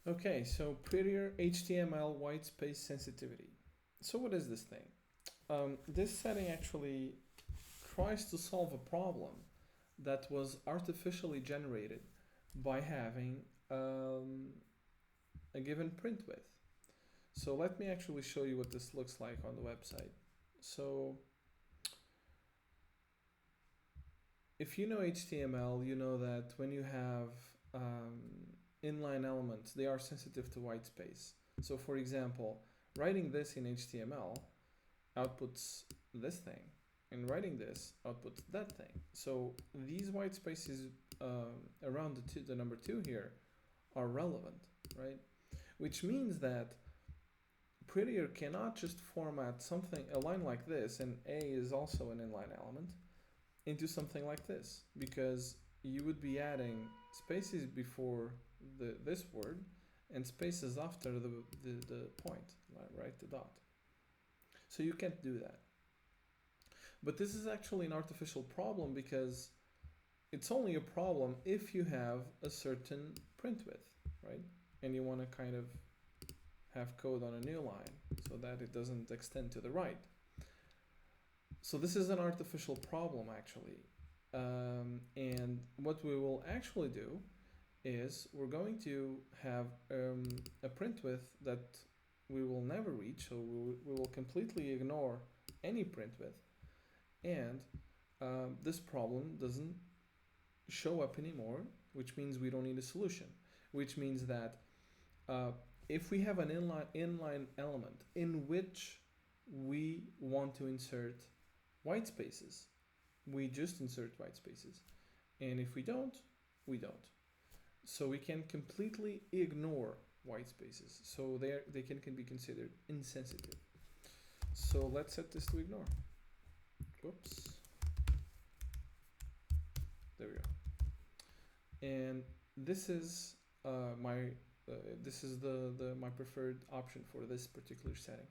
Okay, so prettier HTML white space sensitivity. So what is this thing? This setting actually tries to solve a problem that was artificially generated by having a given print width. So let me actually show you what this looks like on the website. So if you know HTML, you know that when you have inline elements, they are sensitive to white space. So for example, writing this in HTML outputs this thing, and writing this outputs that thing. So these white spaces around the number 2 here are relevant, right? Which means that Prettier cannot just format something, a line like this, and A is also an inline element, into something like this, because you would be adding spaces before this word and spaces after the point, right, the dot. So you can't do that. But this is actually an artificial problem because it's only a problem if you have a certain print width, right? And you want to kind of have code on a new line so that it doesn't extend to the right. So this is an artificial problem actually. And what we will actually do is we're going to have a print width that we will never reach, so we will completely ignore any print width, and this problem doesn't show up anymore, which means we don't need a solution, which means that if we have an inline element in which we want to insert white spaces, we just insert white spaces, and if we don't, we don't. So we can completely ignore white spaces, so they can be considered insensitive. So let's set this to ignore. Whoops. There we go. And this is my preferred option for this particular setting.